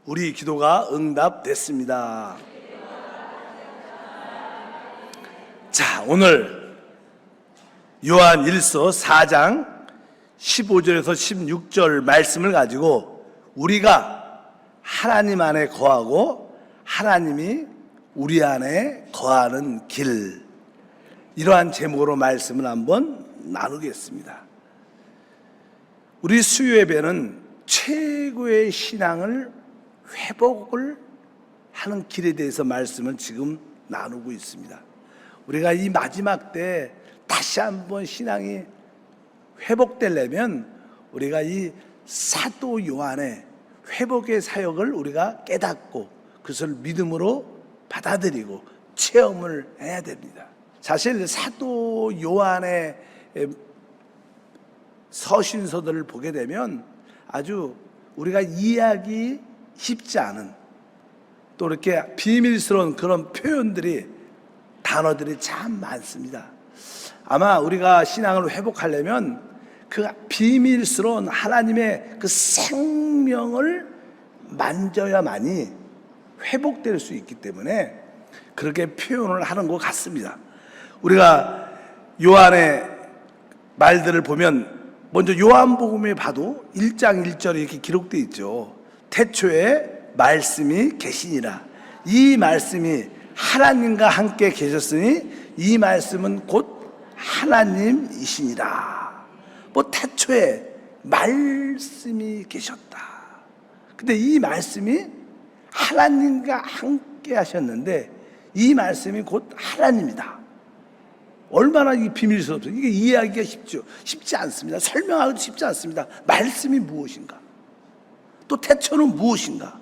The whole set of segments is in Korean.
우리 기도가 응답됐습니다. 자, 오늘 요한 1서 4장 15절에서 16절 말씀을 가지고 우리가 하나님 안에 거하고 하나님이 우리 안에 거하는 길, 이러한 제목으로 말씀을 한번 나누겠습니다. 우리 수요예배는 최고의 신앙을 회복을 하는 길에 대해서 말씀을 지금 나누고 있습니다. 우리가 이 마지막 때 다시 한번 신앙이 회복되려면 우리가 이 사도 요한의 회복의 사역을 우리가 깨닫고 그것을 믿음으로 받아들이고 체험을 해야 됩니다. 사실 사도 요한의 서신서들을 보게 되면 아주 우리가 이해하기 쉽지 않은, 또 이렇게 비밀스러운 그런 표현들이, 단어들이 참 많습니다. 아마 우리가 신앙을 회복하려면 그 비밀스러운 하나님의 그 생명을 만져야만이 회복될 수 있기 때문에 그렇게 표현을 하는 것 같습니다. 우리가 요한의 말들을 보면 먼저 요한복음에 봐도 1장 1절에 이렇게 기록되어 있죠. 태초에 말씀이 계시니라. 이 말씀이 하나님과 함께 계셨으니 이 말씀은 곧 하나님이시니라. 태초에 말씀이 계셨다. 근데 이 말씀이 하나님과 함께 하셨는데 이 말씀이 곧 하나님이다. 얼마나 이 비밀스럽죠. 이게 이해하기가 쉽지 않습니다. 설명하기도 쉽지 않습니다. 말씀이 무엇인가? 또 태초는 무엇인가?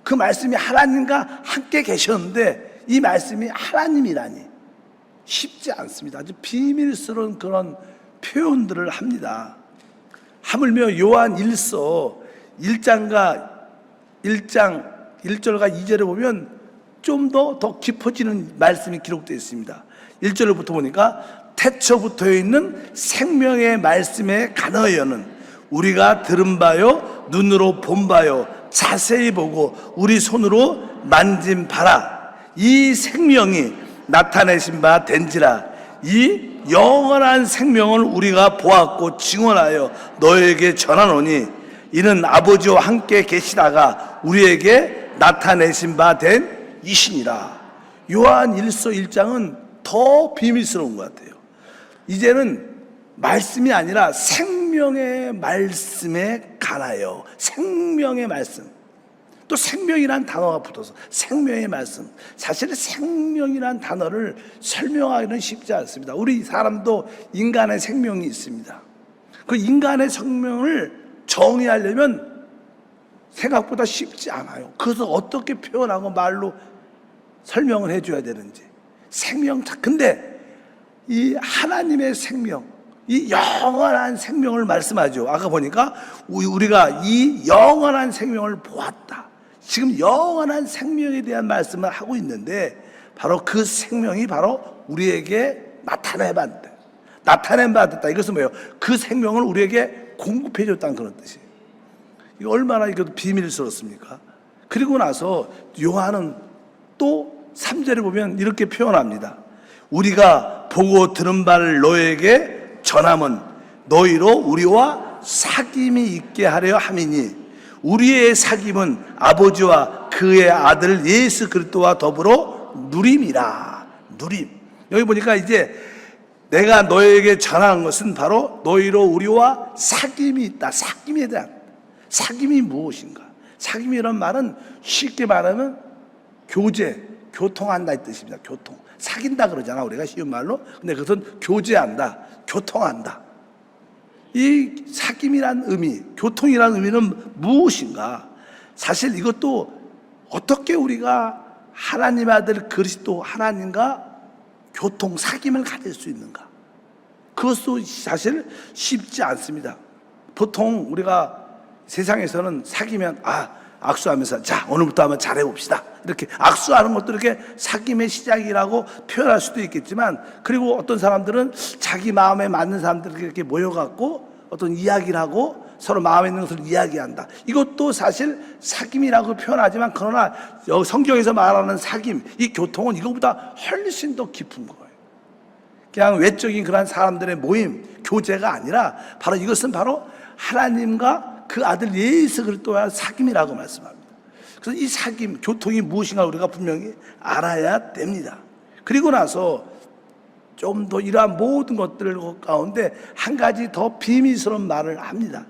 그 말씀이 하나님과 함께 계셨는데 이 말씀이 하나님이라니 쉽지 않습니다. 아주 비밀스러운 그런 표현들을 합니다. 하물며 요한 1서 1장 1절과 2절에 보면 좀 더 깊어지는 말씀이 기록되어 있습니다. 1절부터 보니까 태초부터 있는 생명의 말씀에 관하여는 우리가 들은 바요 눈으로 본 바요 자세히 보고 우리 손으로 만진 바라. 이 생명이 나타내신 바 된지라. 이 영원한 생명을 우리가 보았고 증언하여 너에게 전하노니 이는 아버지와 함께 계시다가 우리에게 나타내신 바 된 이시니라. 요한 1서 1장은 더 비밀스러운 것 같아요. 이제는 말씀이 아니라 생명의 말씀에 관하여, 생명의 말씀, 또 생명이란 단어가 붙어서 생명의 말씀. 사실 생명이란 단어를 설명하기는 쉽지 않습니다. 우리 사람도 인간의 생명이 있습니다. 그 인간의 생명을 정의하려면 생각보다 쉽지 않아요. 그것을 어떻게 표현하고 말로 설명을 해줘야 되는지. 근데 이 하나님의 생명, 이 영원한 생명을 말씀하죠. 아까 보니까 우리가 이 영원한 생명을 보았다. 지금 영원한 생명에 대한 말씀을 하고 있는데 바로 그 생명이 바로 우리에게 나타낸 바 됐다. 이것은 뭐예요? 그 생명을 우리에게 공급해 줬다는 그런 뜻이에요. 이거 얼마나 이것도 비밀스럽습니까? 그리고 나서 요한은 또 3절에 보면 이렇게 표현합니다. 우리가 보고 들은 바를 너에게 전함은 너희로 우리와 사귐이 있게 하려 함이니 우리의 사귐은 아버지와 그의 아들 예수 그리스도와 더불어 누림이라. 누림. 여기 보니까 이제 내가 너에게 전하는 것은 바로 너희로 우리와 사귐이 있다. 사귐에 대한, 사귐이 무엇인가? 사귐이라는 말은 쉽게 말하면 교통한다 이 뜻입니다. 교통. 사귄다 그러잖아, 우리가 쉬운 말로. 근데 그것은 교제한다, 교통한다. 이 사귐이란 의미, 교통이란 의미는 무엇인가? 사실 이것도 어떻게 우리가 하나님 아들 그리스도 하나님과 교통, 사귐을 가질 수 있는가? 그것도 사실 쉽지 않습니다. 보통 우리가 세상에서는 사귀면 악수하면서 자 오늘부터 한번 잘해봅시다 이렇게 악수하는 것도 이렇게 사귐의 시작이라고 표현할 수도 있겠지만, 그리고 어떤 사람들은 자기 마음에 맞는 사람들 이렇게 모여갖고 어떤 이야기를 하고 서로 마음에 있는 것을 이야기한다. 이것도 사실 사귐이라고 표현하지만 그러나 성경에서 말하는 사귐, 이 교통은 이거보다 훨씬 더 깊은 거예요. 그냥 외적인 그런 사람들의 모임, 교제가 아니라 바로 이것은 바로 하나님과 그 아들 예수 그리스도와 사귐이라고 말씀합니다. 그래서 이 사귐, 교통이 무엇인가 우리가 분명히 알아야 됩니다. 그리고 나서 좀 더 이러한 모든 것들 가운데 한 가지 더 비밀스러운 말을 합니다.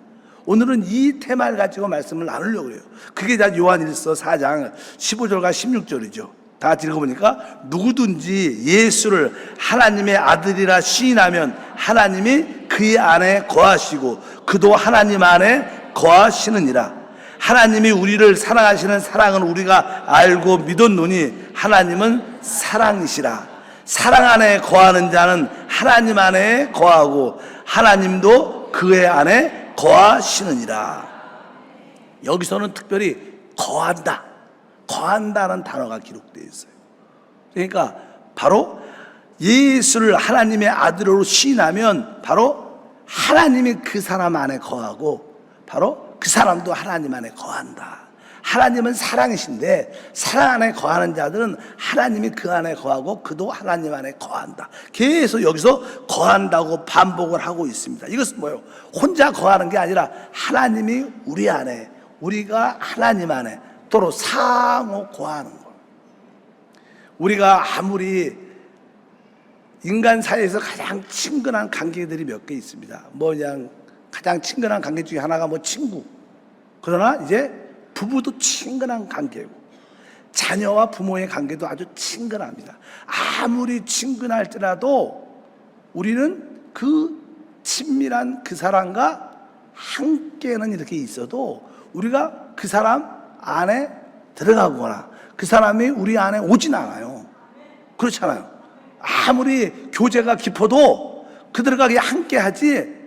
오늘은 이 테마를 가지고 말씀을 나누려고 해요. 그게 다 요한일서 4장 15절과 16절이죠. 다 같이 읽어보니까 누구든지 예수를 하나님의 아들이라 시인하면 하나님이 그의 안에 거하시고 그도 하나님 안에 거하시느니라. 하나님이 우리를 사랑하시는 사랑은 우리가 알고 믿었노니 하나님은 사랑이시라. 사랑 안에 거하는 자는 하나님 안에 거하고 하나님도 그의 안에 거하시느니라. 여기서는 특별히 거한다, 거한다는 단어가 기록되어 있어요. 그러니까 바로 예수를 하나님의 아들로 시인하면 바로 하나님이 그 사람 안에 거하고 바로 그 사람도 하나님 안에 거한다. 하나님은 사랑이신데 사랑 안에 거하는 자들은 하나님이 그 안에 거하고 그도 하나님 안에 거한다. 계속 여기서 거한다고 반복을 하고 있습니다. 이것은 뭐예요? 혼자 거하는 게 아니라 하나님이 우리 안에, 우리가 하나님 안에 서로 상호 거하는 거예요. 우리가 아무리 인간 사이에서 가장 친근한 관계들이 몇 개 있습니다. 그냥 가장 친근한 관계 중에 하나가 친구. 그러나 이제 부부도 친근한 관계고 자녀와 부모의 관계도 아주 친근합니다. 아무리 친근할지라도 우리는 그 친밀한 그 사람과 함께는 이렇게 있어도 우리가 그 사람 안에 들어가거나 그 사람이 우리 안에 오진 않아요. 그렇잖아요. 아무리 교제가 깊어도 그들과 함께 하지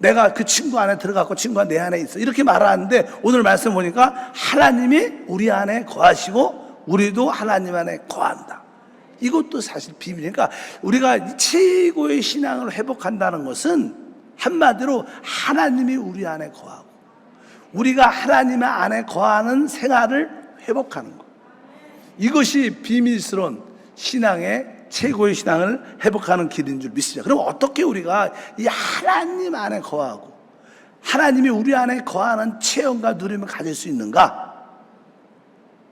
내가 그 친구 안에 들어갔고 친구가 내 안에 있어 이렇게 말하는데 오늘 말씀 보니까 하나님이 우리 안에 거하시고 우리도 하나님 안에 거한다. 이것도 사실 비밀이니까 우리가 최고의 신앙을 회복한다는 것은 한마디로 하나님이 우리 안에 거하고 우리가 하나님 안에 거하는 생활을 회복하는 것. 이것이 비밀스러운 신앙의 최고의 신앙을 회복하는 길인 줄 믿습니다. 그럼 어떻게 우리가 이 하나님 안에 거하고 하나님이 우리 안에 거하는 체험과 누림을 가질 수 있는가?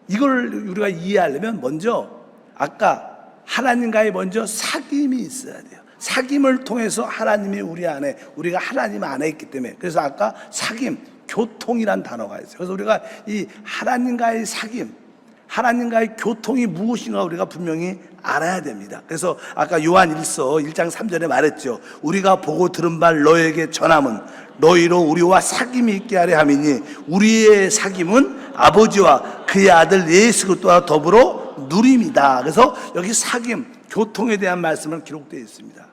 이걸 우리가 이해하려면 먼저 아까 하나님과의 먼저 사귐이 있어야 돼요. 사귐을 통해서 하나님이 우리 안에, 우리가 하나님 안에 있기 때문에. 그래서 아까 사귐, 교통이란 단어가 있어요. 그래서 우리가 이 하나님과의 사귐, 하나님과의 교통이 무엇인가 우리가 분명히 알아야 됩니다. 그래서 아까 요한일서 1장 3절에 말했죠. 우리가 보고 들은 바 너에게 전함은 너희로 우리와 사귐이 있게 하려 함이니 우리의 사귐은 아버지와 그의 아들 예수 그리스도와 더불어 누림이다. 그래서 여기 사귐, 교통에 대한 말씀은 기록되어 있습니다.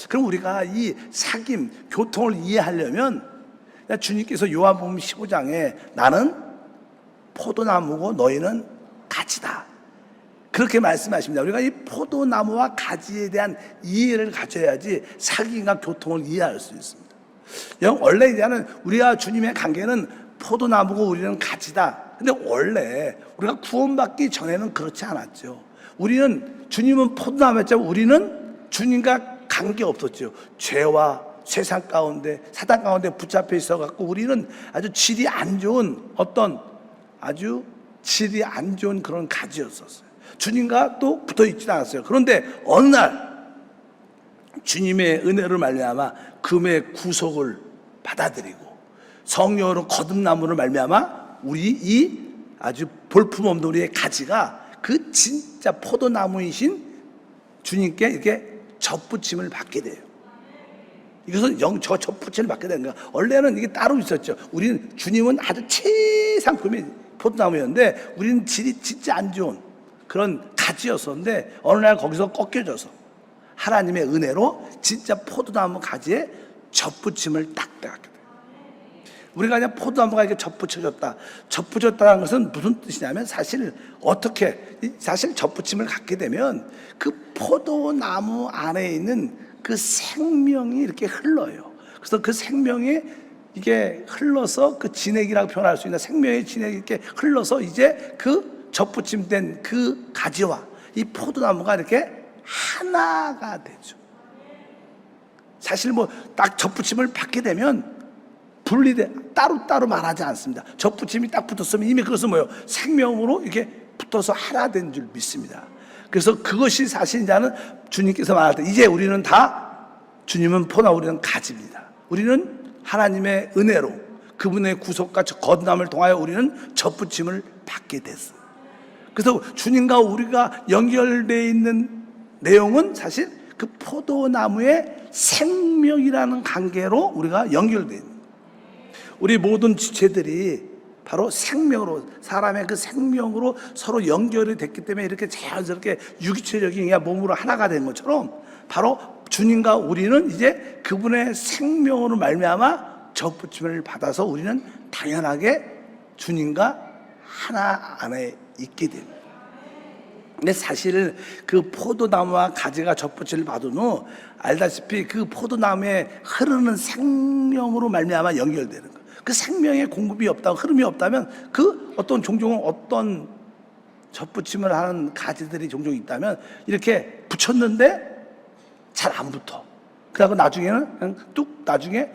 그럼 우리가 이 사귐, 교통을 이해하려면 주님께서 요한복음 15장에 나는 포도나무고 너희는 가지다. 그렇게 말씀하십니다. 우리가 이 포도나무와 가지에 대한 이해를 가져야지 사귐과 교통을 이해할 수 있습니다. 원래 이제는 우리가 주님의 관계는 포도나무고 우리는 가지다. 근데 원래 우리가 구원받기 전에는 그렇지 않았죠. 우리는 주님은 포도나무였지만 우리는 주님과 관계 없었죠. 죄와 세상 가운데 사단 가운데 붙잡혀 있어갖고 우리는 아주 질이 안 좋은 어떤 아주 질이 안 좋은 그런 가지였었어요. 주님과 또 붙어있지 않았어요. 그런데 어느 날 주님의 은혜를 말미암아 금의 구속을 받아들이고 성령으로 거듭남으로 말미암아 우리 이 아주 볼품없는 우리의 가지가 그 진짜 포도나무이신 주님께 이렇게 접붙임을 받게 돼요. 이것은 접붙임을 받게 되는 거야. 원래는 이게 따로 있었죠. 주님은 아주 최상급의 포도나무였는데 우리는 질이 진짜 안 좋은 그런 가지였었는데 어느 날 거기서 꺾여져서 하나님의 은혜로 진짜 포도나무 가지에 접붙임을 딱 받게 돼요. 우리가 그냥 포도나무가 이렇게 접붙여졌다. 접붙였다는 것은 무슨 뜻이냐면 사실 접붙임을 갖게 되면 그 포도나무 안에 있는 그 생명이 이렇게 흘러요. 그래서 그 생명이 이게 흘러서 그 진액이라고 표현할 수 있는 생명의 진액이 이렇게 흘러서 이제 그 접붙임된 그 가지와 이 포도나무가 이렇게 하나가 되죠. 사실 뭐 딱 접붙임을 받게 되면 분리돼 따로따로 말하지 않습니다. 접붙임이 딱 붙었으면 이미 그것은 뭐예요? 생명으로 이렇게 붙어서 하나 된 줄 믿습니다. 그래서 그것이 사실 이제는 주님께서 말할 때 이제 우리는 다 주님은 포나 우리는 가지입니다. 우리는 하나님의 은혜로 그분의 구속과 거듭남을 통하여 우리는 접붙임을 받게 됐어요. 그래서 주님과 우리가 연결되어 있는 내용은 사실 그 포도나무의 생명이라는 관계로 우리가 연결되어 있는 거예요. 우리 모든 지체들이 바로 생명으로 사람의 그 생명으로 서로 연결이 됐기 때문에 이렇게 자연스럽게 유기체적인 몸으로 하나가 된 것처럼 바로 주님과 우리는 이제 그분의 생명으로 말미암아 접붙임을 받아서 우리는 당연하게 주님과 하나 안에 있게 됩니다. 근데 사실 그 포도나무와 가지가 접붙임을 받은 후 알다시피 그 포도나무에 흐르는 생명으로 말미암아 연결되는 거예요. 그 생명의 공급이 없다고 흐름이 없다면 그 어떤 종종 어떤 접붙임을 하는 가지들이 종종 있다면 이렇게 붙였는데 잘 안 붙어. 그러고 나중에는 그냥 뚝 나중에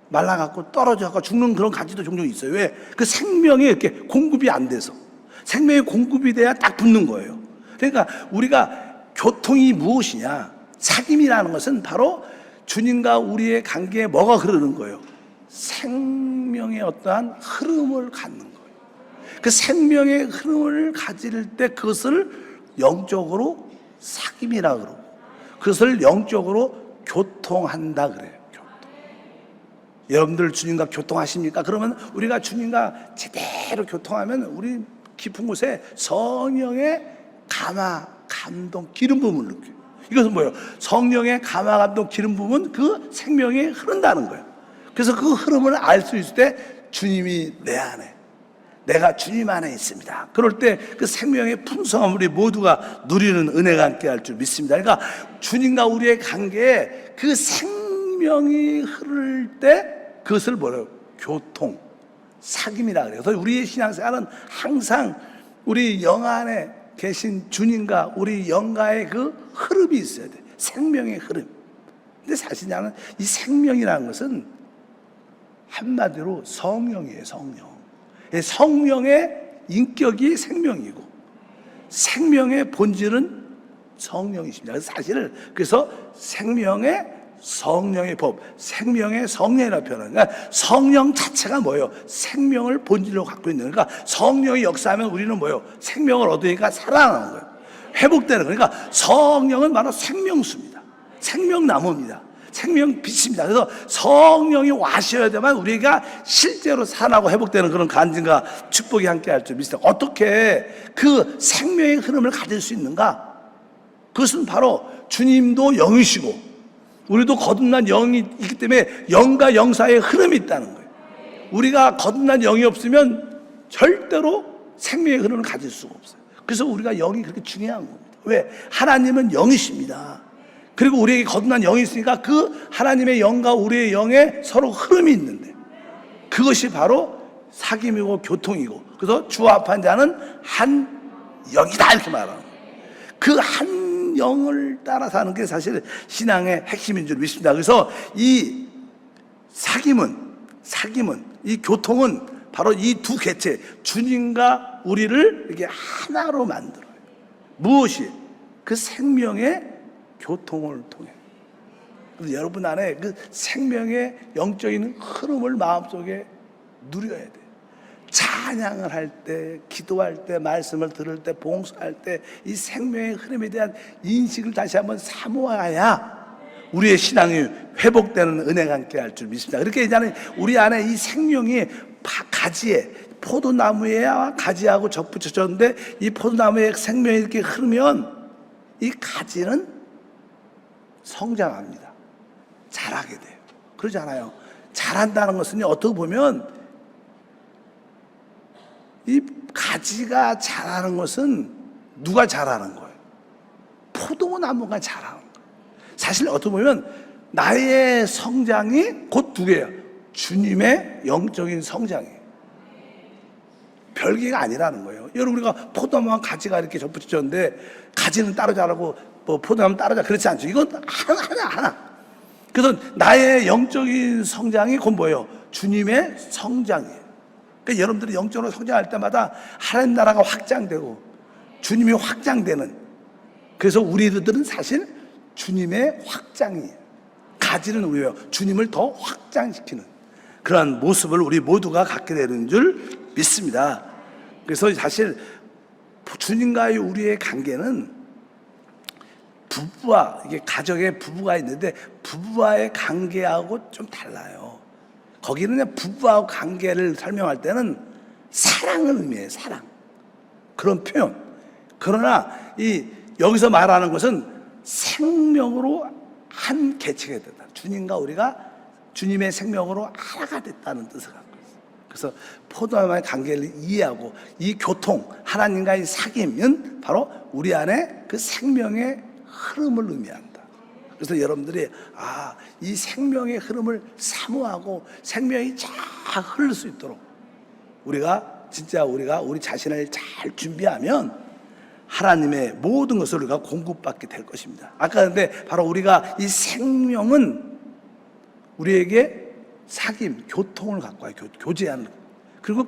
말라갖고 떨어져갖고 죽는 그런 가지도 종종 있어요. 왜? 그 생명이 이렇게 공급이 안 돼서. 생명이 공급이 돼야 딱 붙는 거예요. 그러니까 우리가 교통이 무엇이냐? 사귐이라는 것은 바로 주님과 우리의 관계에 뭐가 흐르는 거예요? 생명의 어떠한 흐름을 갖는 거예요. 그 생명의 흐름을 가질 때 그것을 영적으로 사귐이라 그러고 그것을 영적으로 교통한다 그래요. 교통. 여러분들 주님과 교통하십니까? 그러면 우리가 주님과 제대로 교통하면 우리 깊은 곳에 성령의 감화, 감동, 기름 부음을 느껴요. 이것은 뭐예요? 성령의 감화, 감동, 기름 부음은 그 생명이 흐른다는 거예요. 그래서 그 흐름을 알 수 있을 때 주님이 내 안에, 내가 주님 안에 있습니다. 그럴 때 그 생명의 풍성함을 우리 모두가 누리는 은혜가 함께 할 줄 믿습니다. 그러니까 주님과 우리의 관계에 그 생명이 흐를 때 그것을 뭐래요? 교통, 사귐이라 그래요. 그래서 우리의 신앙생활은 항상 우리 영 안에 계신 주님과 우리 영가의 그 흐름이 있어야 돼. 생명의 흐름. 근데 사실 나는 이 생명이라는 것은 한마디로 성령이에요. 성령. 성령의 인격이 생명이고 생명의 본질은 성령이십니다. 그래서 생명의 성령의 법, 생명의 성령이라고 표현하는 거예요. 그러니까 성령 자체가 뭐예요? 생명을 본질로 갖고 있는. 그러니까 성령이 역사하면 우리는 뭐예요? 생명을 얻으니까 살아나는 거예요. 회복되는 거예요. 그러니까 성령은 바로 생명수입니다. 생명나무입니다. 생명빛입니다. 그래서 성령이 와셔야지만 우리가 실제로 살아나고 회복되는 그런 간증과 축복이 함께 할 줄 믿습니다. 어떻게 그 생명의 흐름을 가질 수 있는가? 그것은 바로 주님도 영이시고 우리도 거듭난 영이 있기 때문에 영과 영 사이에 흐름이 있다는 거예요. 우리가 거듭난 영이 없으면 절대로 생명의 흐름을 가질 수가 없어요. 그래서 우리가 영이 그렇게 중요한 겁니다. 왜? 하나님은 영이십니다. 그리고 우리에게 거듭난 영이 있으니까 그 하나님의 영과 우리의 영에 서로 흐름이 있는데 그것이 바로 사귐이고 교통이고 그래서 주와 합한 자는 한 영이다 이렇게 말하는 거예요. 그 한 영을 따라 사는 게 사실 신앙의 핵심인 줄 믿습니다. 그래서 이 사귐은 이 교통은 바로 이 두 개체 주님과 우리를 이렇게 하나로 만들어요. 무엇이? 그 생명의 교통을 통해. 그래서 여러분 안에 그 생명의 영적인 흐름을 마음속에 누려야 돼요. 찬양을 할 때, 기도할 때, 말씀을 들을 때, 봉사할 때 이 생명의 흐름에 대한 인식을 다시 한번 사모해야 우리의 신앙이 회복되는 은혜가 함께 할 줄 믿습니다. 그렇게 이제는 우리 안에 이 생명이 가지에 포도나무에와 가지하고 접붙여졌는데 이 포도나무의 생명이 이렇게 흐르면 이 가지는 성장합니다. 자라게 돼요. 그러지 않아요? 자란다는 것은 어떻게 보면 이 가지가 자라는 것은 누가 자라는 거예요? 포도나무가 자라는 거예요. 사실 어떻게 보면 나의 성장이 곧 두 개예요. 주님의 영적인 성장이에요. 별개가 아니라는 거예요. 여러분, 우리가 포도나무와 가지가 이렇게 접붙였는데 가지는 따로 자라고 뭐 포도나무는 따로 자라, 그렇지 않죠. 이건 하나. 그래서 나의 영적인 성장이 곧 뭐예요? 주님의 성장이에요. 그러니까 여러분들이 영적으로 성장할 때마다 하나님 나라가 확장되고 주님이 확장되는, 그래서 우리들은 사실 주님의 확장이에요. 가지는 우리예요. 주님을 더 확장시키는 그러한 모습을 우리 모두가 갖게 되는 줄 믿습니다. 그래서 사실 주님과의 우리의 관계는 부부와, 이게 가정에 부부가 있는데 부부와의 관계하고 좀 달라요. 거기는 그냥 부부하고 관계를 설명할 때는 사랑을 의미해요. 사랑, 그런 표현. 그러나 여기서 말하는 것은 생명으로 한 개체가 됐다. 주님과 우리가 주님의 생명으로 하나가 됐다는 뜻을 갖고 있어요. 그래서 포도나무와의 관계를 이해하고 이 교통, 하나님과의 사귐은 바로 우리 안에 그 생명의 흐름을 의미한다. 그래서 여러분들이 이 생명의 흐름을 사모하고 생명이 잘 흐를 수 있도록 우리가 우리 자신을 잘 준비하면 하나님의 모든 것을 우리가 공급받게 될 것입니다. 아까 근데 바로 우리가 이 생명은 우리에게 사귐, 교통을 갖고 와요. 교제하는. 그리고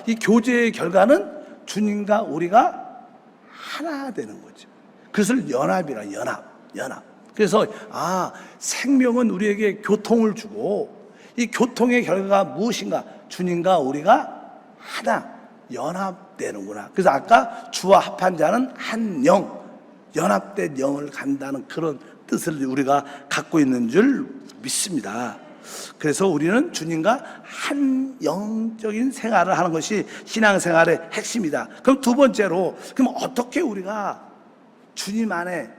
이 교제의 결과는 주님과 우리가 하나 되는 거죠. 그것을 연합이라, 연합. 그래서 생명은 우리에게 교통을 주고 이 교통의 결과가 무엇인가? 주님과 우리가 하나, 연합되는구나. 그래서 아까 주와 합한 자는 한 영, 연합된 영을 간다는 그런 뜻을 우리가 갖고 있는 줄 믿습니다. 그래서 우리는 주님과 한 영적인 생활을 하는 것이 신앙생활의 핵심이다. 그럼 두 번째로, 그럼 어떻게 우리가 주님 안에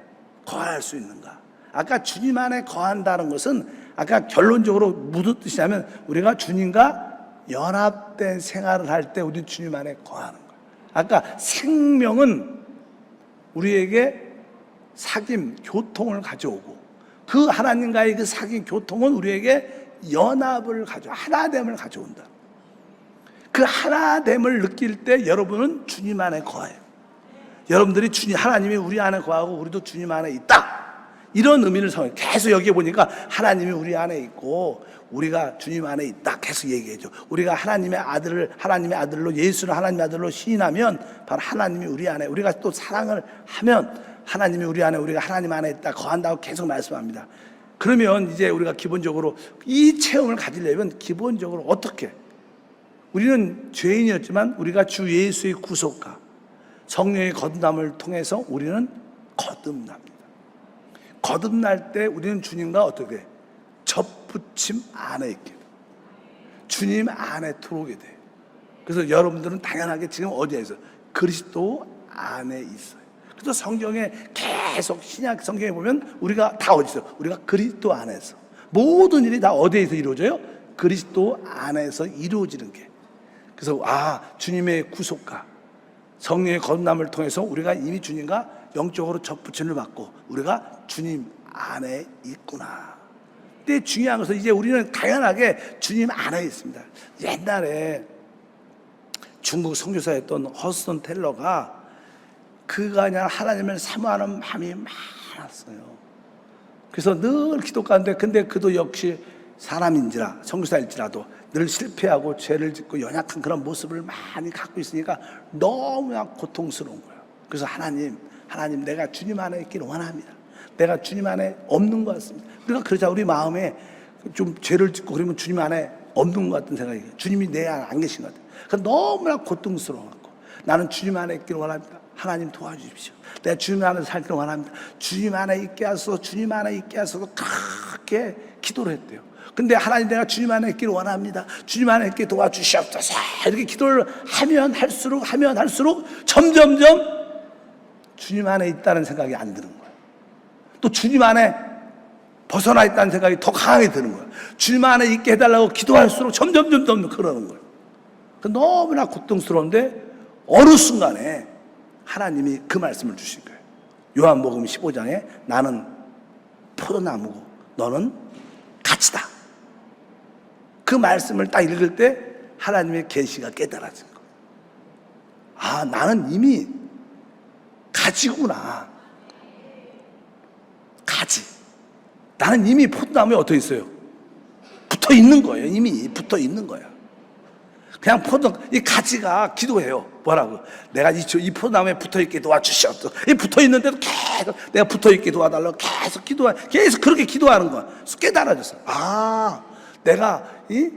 거할 수 있는가? 아까 주님 안에 거한다는 것은 아까 결론적으로 무슨 뜻이냐면 우리가 주님과 연합된 생활을 할 때 우리 주님 안에 거하는 거예요. 아까 생명은 우리에게 사귐, 교통을 가져오고 그 하나님과의 그 사귐, 교통은 우리에게 연합을 하나됨을 가져온다. 그 하나됨을 느낄 때 여러분은 주님 안에 거해요. 여러분들이 하나님이 우리 안에 거하고 우리도 주님 안에 있다, 이런 의미를 성해요. 계속 여기 보니까 하나님이 우리 안에 있고 우리가 주님 안에 있다 계속 얘기해줘. 우리가 하나님의 아들로, 예수를 하나님의 아들로 시인하면 바로 하나님이 우리 안에, 우리가 또 사랑을 하면 하나님이 우리 안에, 우리가 하나님 안에 있다 거한다고 계속 말씀합니다. 그러면 이제 우리가 기본적으로 이 체험을 가지려면 기본적으로 어떻게, 우리는 죄인이었지만 우리가 주 예수의 구속과 성령의 거듭남을 통해서 우리는 거듭납니다. 거듭날 때 우리는 주님과 어떻게 접붙임 안에 있게 돼요. 주님 안에 들어오게 돼요. 그래서 여러분들은 당연하게 지금 어디에 있어요? 그리스도 안에 있어요. 그래서 성경에 계속 신약 성경에 보면 우리가 다 어디 있어요? 우리가 그리스도 안에서, 모든 일이 다 어디에서 이루어져요? 그리스도 안에서 이루어지는 게. 그래서 주님의 구속과 성령의 거듭남을 통해서 우리가 이미 주님과 영적으로 접붙임을 받고 우리가 주님 안에 있구나. 근데 중요한 것은 이제 우리는 당연하게 주님 안에 있습니다. 옛날에 중국 선교사였던 허스턴 텔러가 그가 그냥 하나님을 사모하는 마음이 많았어요. 그래서 늘 기도 가운데, 근데 그도 역시 사람인지라, 선교사일지라도 늘 실패하고 죄를 짓고 연약한 그런 모습을 많이 갖고 있으니까 너무나 고통스러운 거예요. 그래서 하나님 내가 주님 안에 있기를 원합니다. 내가 주님 안에 없는 것 같습니다. 우리가 그러자 우리 마음에 좀 죄를 짓고 그러면 주님 안에 없는 것 같은 생각이, 주님이 내 안에 안 계신 것 같아요. 그러니까 너무나 고통스러워갖고 나는 주님 안에 있기를 원합니다. 하나님 도와주십시오. 내가 주님 안에 살기를 원합니다. 주님 안에 있게 하소서, 주님 안에 있게 하소서, 그렇게 기도를 했대요. 근데 하나님 내가 주님 안에 있기를 원합니다. 주님 안에 있게 도와주시옵소서. 이렇게 기도를 하면 할수록 점점점 주님 안에 있다는 생각이 안 드는 거예요. 또 주님 안에 벗어나 있다는 생각이 더 강하게 드는 거예요. 주님 안에 있게 해달라고 기도할수록 점점점 그러는 거예요. 너무나 고통스러운데 어느 순간에 하나님이 그 말씀을 주신 거예요. 요한복음 15장에 나는 포도나무고 너는 가지다. 그 말씀을 딱 읽을 때 하나님의 계시가 깨달아진 거예요. 아, 나는 이미 가지구나. 가지. 나는 이미 포도나무에 어떻게 있어요? 붙어 있는 거예요. 이미 붙어 있는 거야. 그냥 이 가지가 기도해요. 뭐라고? 내가 이 포도나무에 붙어 있게 도와주시옵소서. 이 붙어 있는데도 계속 내가 붙어 있게 도와달라고 계속 그렇게 기도하는 거야. 깨달아졌어. 아, 내가 이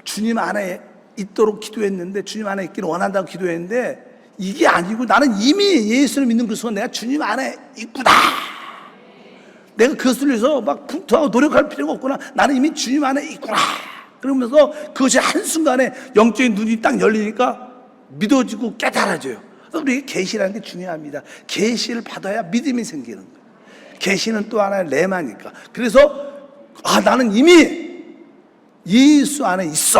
주님 안에 있도록 기도했는데, 주님 안에 있기를 원한다고 기도했는데, 이게 아니고 나는 이미 예수를 믿는 그 순간 내가 주님 안에 있구나. 내가 그것을 위해서 막 분투하고 노력할 필요가 없구나. 나는 이미 주님 안에 있구나. 그러면서 그것이 한순간에 영적인 눈이 딱 열리니까 믿어지고 깨달아져요. 그래서 우리 계시라는 게 중요합니다. 계시를 받아야 믿음이 생기는 거예요. 계시는 또 하나의 레마니까. 그래서 나는 이미 예수 안에 있어.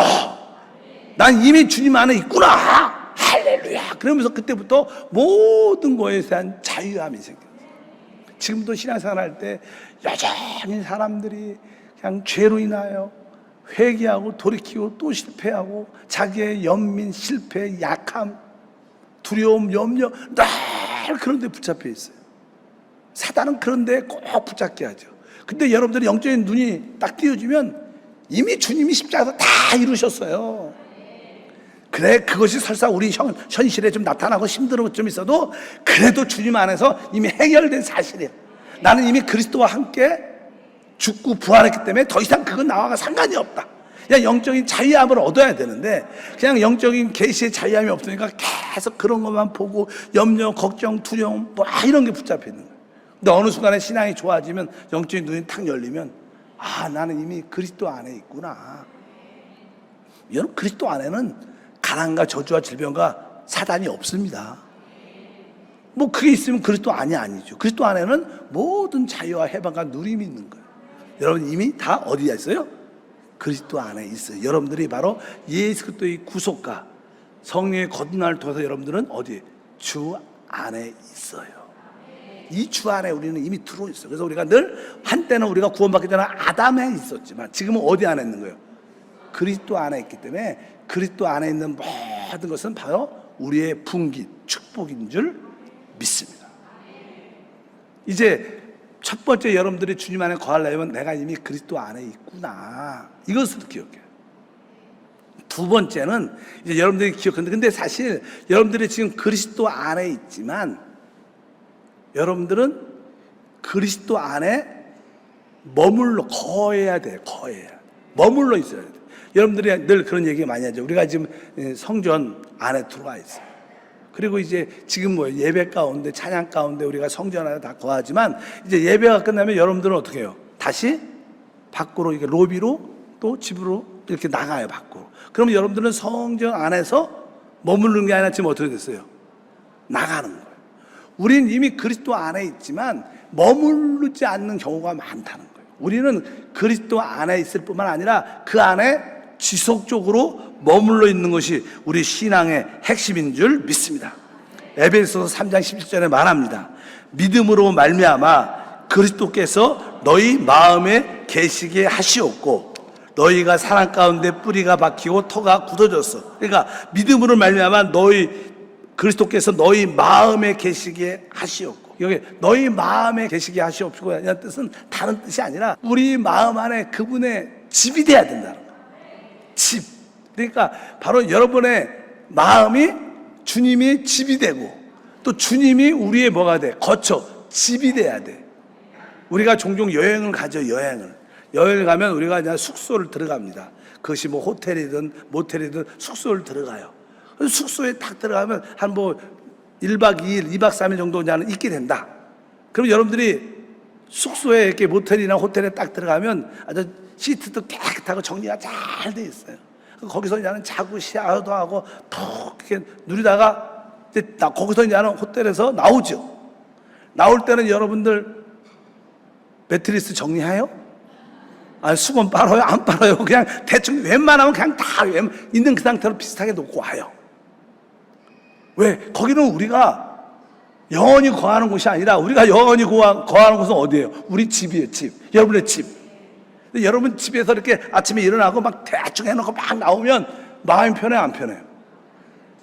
난 이미 주님 안에 있구나. 할렐루야. 그러면서 그때부터 모든 거에 대한 자유함이 생겨요. 지금도 신앙생활 할 때 여전히 사람들이 그냥 죄로 인하여 회개하고 돌이키고 또 실패하고 자기의 연민, 실패, 약함, 두려움, 염려 늘 그런 데 붙잡혀 있어요. 사단은 그런 데 꼭 붙잡게 하죠. 근데 여러분들이 영적인 눈이 딱 띄어지면 이미 주님이 십자가에서 다 이루셨어요. 그래, 그것이 설사 우리 현실에 좀 나타나고 힘든 것 좀 있어도 그래도 주님 안에서 이미 해결된 사실이에요. 나는 이미 그리스도와 함께 죽고 부활했기 때문에 더 이상 그건 나와 상관이 없다. 그냥 영적인 자유함을 얻어야 되는데 그냥 영적인 계시의 자유함이 없으니까 계속 그런 것만 보고 염려, 걱정, 두려움 이런 게 붙잡혀 있는 거예요. 근데 어느 순간에 신앙이 좋아지면 영적인 눈이 탁 열리면 나는 이미 그리스도 안에 있구나. 여러분, 그리스도 안에는 가난과 저주와 질병과 사단이 없습니다. 그게 있으면 그리스도 안이 아니죠. 그리스도 안에는 모든 자유와 해방과 누림이 있는 거예요. 여러분 이미 다 어디에 있어요? 그리스도 안에 있어요. 여러분들이 바로 예수 그리스도의 구속과 성령의 거듭남을 통해서 여러분들은 어디에? 주 안에 있어요. 이 주 안에 우리는 이미 들어있어요. 그래서 우리가 늘 한때는 우리가 구원받기 전에 아담에 있었지만 지금은 어디 안에 있는 거예요? 그리스도 안에 있기 때문에 그리스도 안에 있는 모든 것은 바로 우리의 분기, 축복인 줄 믿습니다. 이제 첫 번째 여러분들이 주님 안에 거하려면 내가 이미 그리스도 안에 있구나. 이것을 기억해요. 두 번째는 이제 여러분들이 기억하는데, 근데 사실 여러분들이 지금 그리스도 안에 있지만 여러분들은 그리스도 안에 거해야 돼요. 머물러 있어야 돼요. 여러분들이 늘 그런 얘기 많이 하죠. 우리가 지금 성전 안에 들어와 있어요. 그리고 이제 지금 예배 가운데, 찬양 가운데 우리가 성전 안에 다 거하지만 이제 예배가 끝나면 여러분들은 어떻게 해요? 다시 밖으로, 이게 로비로 또 집으로 이렇게 나가요, 밖으로. 그러면 여러분들은 성전 안에서 머무르는 게 아니라 지금 어떻게 됐어요? 나가는 거예요. 우리는 이미 그리스도 안에 있지만 머무르지 않는 경우가 많다는 거예요. 우리는 그리스도 안에 있을 뿐만 아니라 그 안에 지속적으로 머물러 있는 것이 우리 신앙의 핵심인 줄 믿습니다. 에베소서 3장 17절에 말합니다. 믿음으로 말미암아 그리스도께서 너희 마음에 계시게 하시옵고 너희가 사랑 가운데 뿌리가 박히고 터가 굳어졌어. 그러니까 믿음으로 말미암아 그리스도께서 너희 마음에 계시게 하시옵고, 여기 너희 마음에 계시게 하시옵고 이런 뜻은 다른 뜻이 아니라 우리 마음 안에 그분의 집이 돼야 된다는 거예요. 집. 그러니까 바로 여러분의 마음이 주님이 집이 되고 또 주님이 우리의 뭐가 돼? 집이 돼야 돼. 우리가 종종 여행을 가죠. 여행을 가면 우리가 그냥 숙소를 들어갑니다. 그것이 호텔이든 모텔이든 숙소를 들어가요. 숙소에 딱 들어가면 한 1박 2일, 2박 3일 정도 그냥 있게 된다. 그럼 여러분들이 숙소에 이렇게 모텔이나 호텔에 딱 들어가면 아주 시트도 깨끗하고 정리가 잘 돼 있어요. 거기서 이제는 자고 샤워도 하고 푹 이렇게 누리다가 이제 거기서 이제는 호텔에서 나오죠. 나올 때는 여러분들 매트리스 정리해요? 수건 빨아요? 안 빨아요? 그냥 대충 웬만하면 그냥 다 있는 그 상태로 비슷하게 놓고 와요. 왜? 거기는 우리가 영원히 거하는 곳이 아니라 우리가 영원히 거하는 곳은 어디예요? 우리 집이에요, 집. 여러분의 집. 근데 여러분 집에서 이렇게 아침에 일어나고 막 대충 해놓고 막 나오면 마음이 편해요, 안 편해요?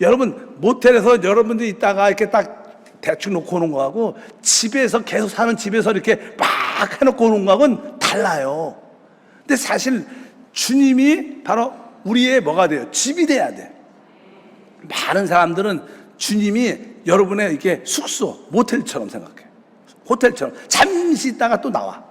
여러분 모텔에서 여러분들이 있다가 이렇게 딱 대충 놓고 오는 거하고 집에서 계속 사는 집에서 이렇게 막 해놓고 오는 거하고는 달라요. 근데 사실 주님이 바로 우리의 뭐가 돼요? 집이 돼야 돼. 많은 사람들은 주님이 여러분의 이렇게 숙소, 모텔처럼 생각해. 호텔처럼 잠시 있다가 또 나와.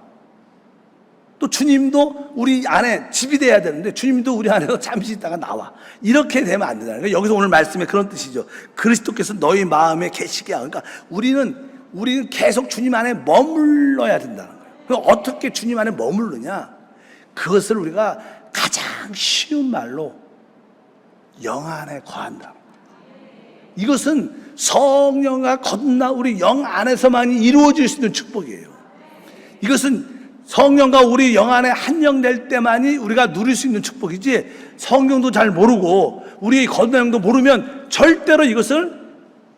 또 주님도 우리 안에 집이 돼야 되는데 주님도 우리 안에서 잠시 있다가 나와. 이렇게 되면 안 된다는 거예요. 여기서 오늘 말씀에 그런 뜻이죠. 그리스도께서 너희 마음에 계시게 하고. 그러니까 우리는 계속 주님 안에 머물러야 된다는 거예요. 그럼 어떻게 주님 안에 머무르냐? 그것을 우리가 가장 쉬운 말로 영 안에 거한다. 이것은 성령과 거듭나 우리 영 안에서만이 이루어질 수 있는 축복이에요. 이것은 성령과 우리 영 안에 한영될 때만이 우리가 누릴 수 있는 축복이지, 성경도 잘 모르고 우리 거듭남도 모르면 절대로 이것을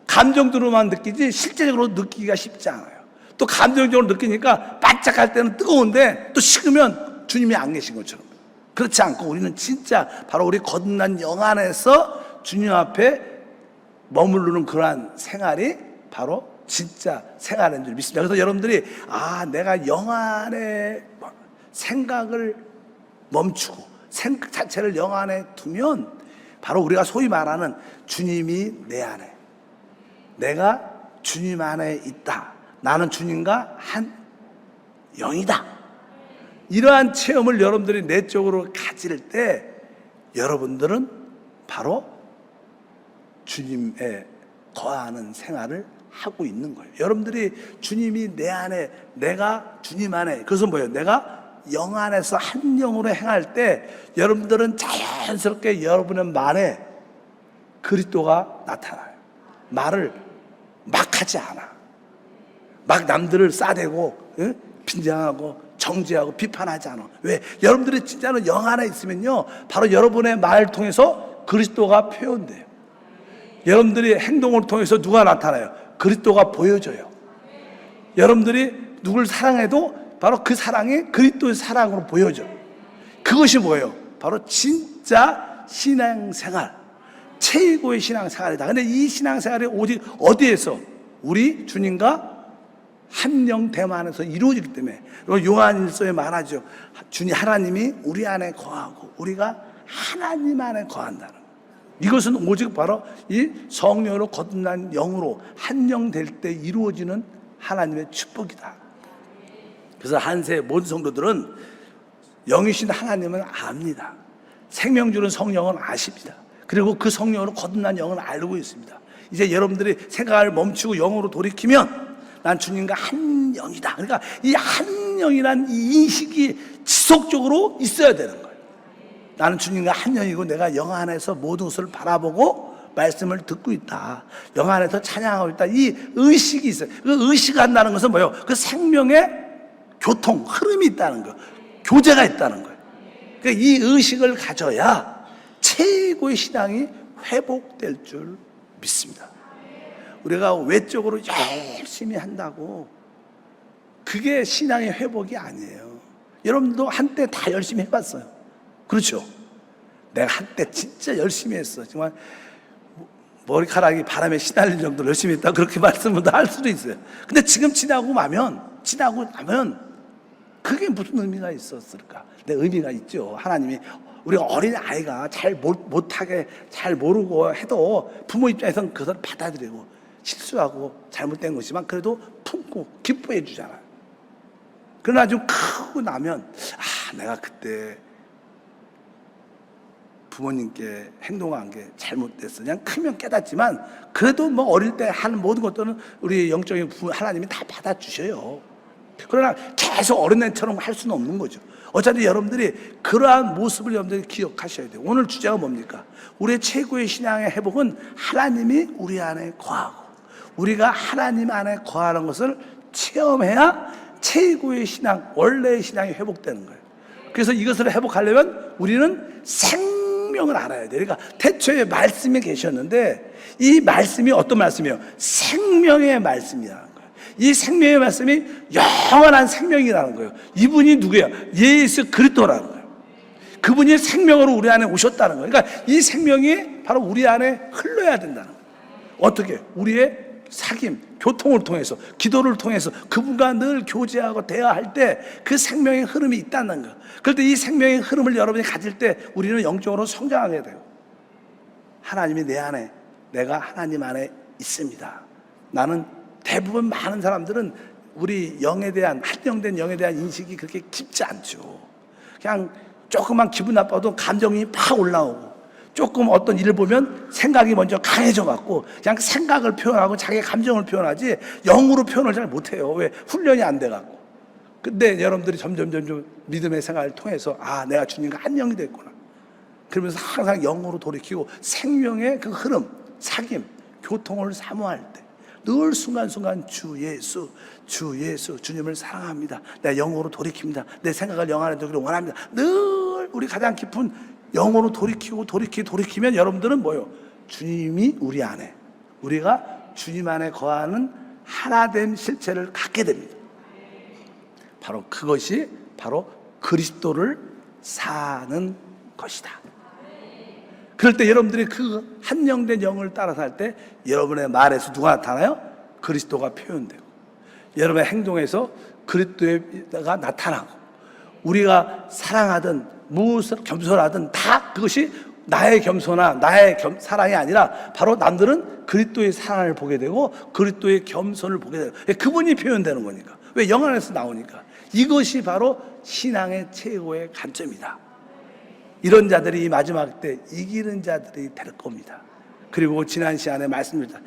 감정으로만 느끼지 실제적으로 느끼기가 쉽지 않아요. 또 감정적으로 느끼니까 바짝할 때는 뜨거운데 또 식으면 주님이 안 계신 것처럼. 그렇지 않고 우리는 진짜 바로 우리 거듭난 영 안에서 주님 앞에 머무르는 그러한 생활이 바로 진짜 생활인 줄 믿습니다. 그래서 여러분들이 내가 영 안에 생각을 멈추고 생각 자체를 영 안에 두면 바로 우리가 소위 말하는 주님이 내 안에, 내가 주님 안에 있다, 나는 주님과 한 영이다, 이러한 체험을 여러분들이 내적으로 가질 때 여러분들은 바로 주님에 거하는 생활을 하고 있는 거예요. 여러분들이 주님이 내 안에, 내가 주님 안에, 그것은 뭐예요? 내가 영 안에서 한 영으로 행할 때 여러분들은 자연스럽게 여러분의 말에 그리스도가 나타나요. 말을 막 하지 않아. 막 남들을 싸대고 빈정하고 정죄하고 비판하지 않아. 왜? 여러분들이 진짜는 영 안에 있으면요, 바로 여러분의 말을 통해서 그리스도가 표현돼요. 여러분들이 행동을 통해서 누가 나타나요? 그리스도가 보여져요. 여러분들이 누굴 사랑해도 바로 그 사랑이 그리스도의 사랑으로 보여져. 그것이 뭐예요? 바로 진짜 신앙생활, 최고의 신앙생활이다. 근데 이 신앙생활이 오직 어디에서? 우리 주님과 한영됨 안에서 이루어지기 때문에. 요한일서에 말하죠. 주님 하나님이 우리 안에 거하고 우리가 하나님 안에 거한다는 거예요. 이것은 오직 바로 이 성령으로 거듭난 영으로 한영될 때 이루어지는 하나님의 축복이다. 그래서 한세 모든 성도들은 영이신 하나님은 압니다. 생명 주는 성령은 아십니다. 그리고 그 성령으로 거듭난 영은 알고 있습니다. 이제 여러분들이 생각을 멈추고 영으로 돌이키면 난 주님과 한 영이다. 그러니까 이 한 영이란 이 인식이 지속적으로 있어야 되는 거예요. 나는 주님과 한 영이고 내가 영 안에서 모든 것을 바라보고 말씀을 듣고 있다. 영 안에서 찬양하고 있다. 이 의식이 있어요. 그 의식한다는 것은 뭐예요? 그 생명의 교통, 흐름이 있다는 거예요. 교제가 있다는 거예요. 그러니까 이 의식을 가져야 최고의 신앙이 회복될 줄 믿습니다. 우리가 외적으로 열심히 한다고 그게 신앙의 회복이 아니에요. 여러분도 한때 다 열심히 해봤어요. 그렇죠? 내가 한때 진짜 열심히 했어. 정말 머리카락이 바람에 시달릴 정도로 열심히 했다, 그렇게 말씀을 할 수도 있어요. 근데 지금 지나고 나면 그게 무슨 의미가 있었을까? 내 의미가 있죠. 하나님이 우리가 어린 아이가 잘 못하게 잘 모르고 해도 부모 입장에서는 그것을 받아들이고 실수하고 잘못된 것이지만 그래도 품고 기뻐해 주잖아요. 그러나 좀 크고 나면 내가 그때 부모님께 행동한 게 잘못됐어. 그냥 크면 깨닫지만 그래도 뭐 어릴 때 하는 모든 것들은 우리 영적인 하나님이 다 받아주셔요. 그러나 계속 어린애처럼 할 수는 없는 거죠. 어차피 여러분들이 그러한 모습을 여러분들이 기억하셔야 돼요. 오늘 주제가 뭡니까? 우리의 최고의 신앙의 회복은 하나님이 우리 안에 거하고 우리가 하나님 안에 거하는 것을 체험해야 최고의 신앙, 원래의 신앙이 회복되는 거예요. 그래서 이것을 회복하려면 우리는 생명을 알아야 돼요. 그러니까 태초에 말씀이 계셨는데 이 말씀이 어떤 말씀이에요? 생명의 말씀이라는 거예요. 이 생명의 말씀이 영원한 생명이라는 거예요. 이분이 누구예요? 예수 그리스도라는 거예요. 그분이 생명으로 우리 안에 오셨다는 거예요. 그러니까 이 생명이 바로 우리 안에 흘러야 된다는 거예요. 어떻게? 우리의 사귐, 교통을 통해서, 기도를 통해서 그분과 늘 교제하고 대화할 때 그 생명의 흐름이 있다는 거예요. 그럴 때 이 생명의 흐름을 여러분이 가질 때 우리는 영적으로 성장하게 돼요. 하나님이 내 안에, 내가 하나님 안에 있습니다. 나는 대부분 많은 사람들은 우리 영에 대한, 한영된 영에 대한 인식이 그렇게 깊지 않죠. 그냥 조금만 기분 나빠도 감정이 팍 올라오고, 조금 어떤 일을 보면 생각이 먼저 강해져 갖고 그냥 생각을 표현하고 자기 감정을 표현하지 영으로 표현을 잘 못해요. 왜? 훈련이 안 돼 갖고. 근데 여러분들이 점점 믿음의 생활을 통해서 내가 주님과 한 영이 됐구나, 그러면서 항상 영으로 돌이키고 생명의 그 흐름, 사귐, 교통을 사모할 때 늘 순간순간 주 예수, 주님을 사랑합니다. 내가 영으로 돌이킵니다. 내 생각을 영 안에 두기를 원합니다. 늘 우리 가장 깊은 영으로 돌이키면 여러분들은 뭐예요? 주님이 우리 안에, 우리가 주님 안에 거하는 하나됨 실체를 갖게 됩니다. 바로 그것이 바로 그리스도를 사는 것이다. 그럴 때 여러분들이 그 한영된 영을 따라서 할 때 여러분의 말에서 누가 나타나요? 그리스도가 표현되고, 여러분의 행동에서 그리스도가 나타나고, 우리가 사랑하든 무엇을 겸손하든 다 그것이 나의 겸손나 나의 사랑이 아니라 바로 남들은 그리스도의 사랑을 보게 되고 그리스도의 겸손을 보게 되고, 그분이 표현되는 거니까. 왜? 영 안에서 나오니까. 이것이 바로 신앙의 최고의 관점이다. 이런 자들이 이 마지막 때 이기는 자들이 될 겁니다. 그리고 지난 시간에 말씀드렸다,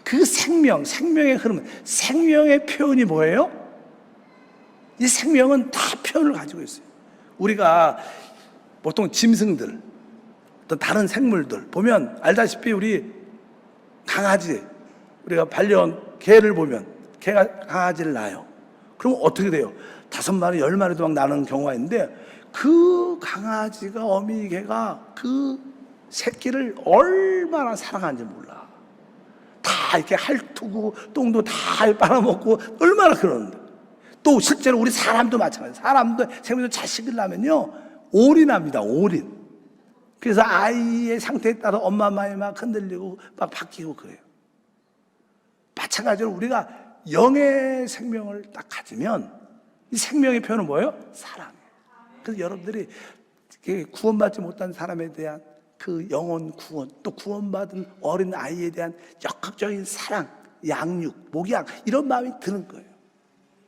그 생명의 흐름, 생명의 표현이 뭐예요? 이 생명은 다 표현을 가지고 있어요. 우리가 보통 짐승들, 또 다른 생물들 보면 알다시피, 우리 강아지, 우리가 반려한 개를 보면 개가 강아지를 낳아요. 그럼 어떻게 돼요? 5마리, 10마리도 막 나는 경우가 있는데, 그 강아지가, 어미 개가 그 새끼를 얼마나 사랑하는지 몰라. 다 이렇게 핥고 똥도 다 빨아먹고 얼마나 그러는데. 또 실제로 우리 사람도 마찬가지예요. 사람도 생명도 자식을 낳으면요, 올인합니다. 올인. 그래서 아이의 상태에 따라 엄마 마음이 막 흔들리고 막 바뀌고 그래요. 마찬가지로 우리가 영의 생명을 딱 가지면 이 생명의 표현은 뭐예요? 사랑이에요. 그래서 여러분들이 구원받지 못한 사람에 대한 그 영혼 구원, 또 구원받은 어린 아이에 대한 적극적인 사랑, 양육, 목양, 이런 마음이 드는 거예요.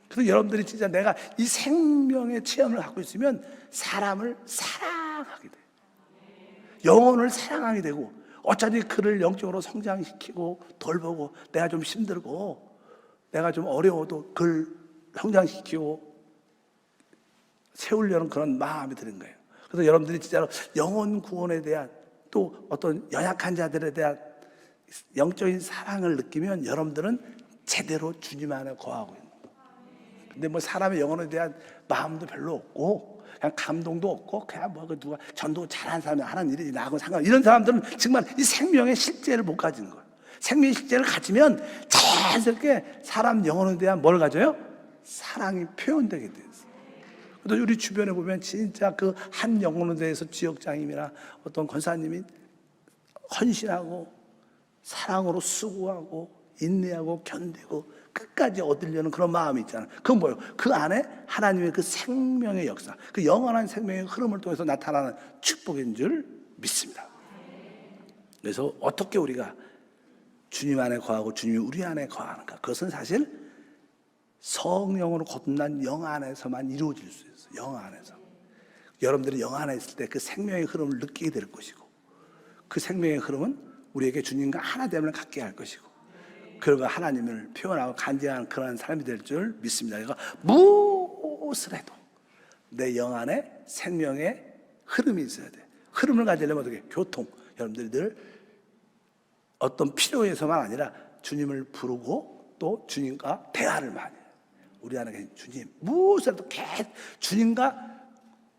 그래서 여러분들이 진짜 내가 이 생명의 체험을 갖고 있으면 사람을 사랑하게 돼요. 영혼을 사랑하게 되고, 어차피 그를 영적으로 성장시키고 돌보고, 내가 좀 힘들고 내가 좀 어려워도 그를 성장시키고 세우려는 그런 마음이 드는 거예요. 그래서 여러분들이 진짜로 영혼 구원에 대한, 또 어떤 연약한 자들에 대한 영적인 사랑을 느끼면 여러분들은 제대로 주님 안에 거하고 있는 거예요. 근데 뭐 사람의 영혼에 대한 마음도 별로 없고, 그냥 감동도 없고, 그냥 뭐 누가 전도 잘하는 사람이 하는 일이 나하고 상관, 이런 사람들은 정말 이 생명의 실제를 못 가지는 거예요. 생명의 실제를 가지면 자연스럽게 사람 영혼에 대한 뭘 가져요? 사랑이 표현되게 돼요. 또 우리 주변에 보면 진짜 그 한 영혼에 대해서 지역장님이나 어떤 권사님이 헌신하고 사랑으로 수고하고 인내하고 견디고 끝까지 얻으려는 그런 마음이 있잖아요. 그건 뭐예요? 그 안에 하나님의 그 생명의 역사, 그 영원한 생명의 흐름을 통해서 나타나는 축복인 줄 믿습니다. 그래서 어떻게 우리가 주님 안에 거하고 주님이 우리 안에 거하는가? 그것은 사실 성령으로 거듭난 영 안에서만 이루어질 수 있어요. 영 안에서. 여러분들이 영 안에 있을 때 그 생명의 흐름을 느끼게 될 것이고, 그 생명의 흐름은 우리에게 주님과 하나됨을 갖게 할 것이고, 그리고 하나님을 표현하고 간증하는 그런 삶이 될 줄 믿습니다. 그러니까 무엇을 해도 내 영 안에 생명의 흐름이 있어야 돼. 흐름을 가지려면 어떻게? 교통. 여러분들이 늘 어떤 필요에서만 아니라 주님을 부르고 또 주님과 대화를 많이 해요. 우리 안에 계신 주님, 무엇이라도 계속 주님과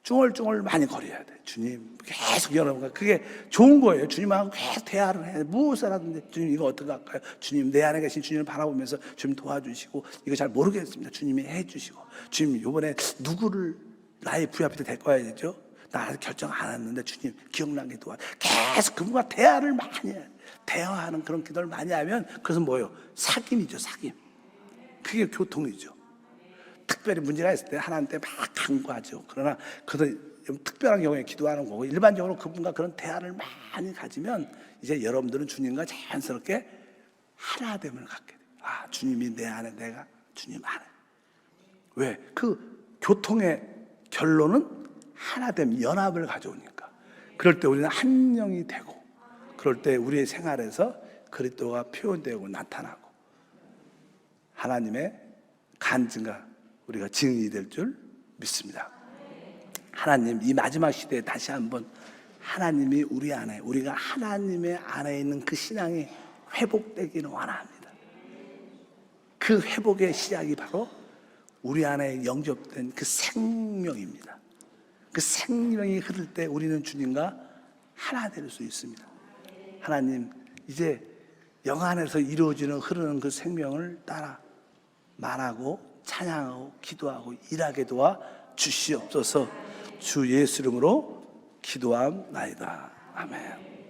쭝얼쭝얼 많이 거려야 돼. 주님 계속 여러분과 그게 좋은 거예요. 주님하고 계속 대화를 해. 무엇을 하든지 주님 이거 어떻게 할까요? 주님 내 안에 계신 주님을 바라보면서 주님 도와주시고 이거 잘 모르겠습니다. 주님이 해주시고 주님 이번에 누구를 나의 부여 앞에 데리고 와야 되죠? 나 아직 결정 안 했는데 주님 기억나게 도와. 계속 그분과 대화를 많이 해. 대화하는 그런 기도를 많이 하면 그것은 뭐예요? 사귐이죠. 사귐. 그게 교통이죠. 특별히 문제가 있을 때 하나님께 막 간구하죠. 그러나 그것도 특별한 경우에 기도하는 거고 일반적으로 그분과 그런 대화를 많이 가지면 이제 여러분들은 주님과 자연스럽게 하나됨을 갖게 돼요. 아, 주님이 내 안에, 내가 주님 안에. 왜? 그 교통의 결론은 하나됨, 연합을 가져오니까. 그럴 때 우리는 한 영이 되고 그럴 때 우리의 생활에서 그리스도가 표현되고 나타나고 하나님의 간증과 우리가 증인이 될 줄 믿습니다. 하나님, 이 마지막 시대에 다시 한번 하나님이 우리 안에, 우리가 하나님의 안에 있는 그 신앙이 회복되기를 원합니다. 그 회복의 시작이 바로 우리 안에 영접된 그 생명입니다. 그 생명이 흐를 때 우리는 주님과 하나 될 수 있습니다. 하나님, 이제 영 안에서 이루어지는 흐르는 그 생명을 따라 말하고 찬양하고 기도하고 일하게 도와 주시옵소서. 주 예수 이름으로 기도함나이다. 아멘.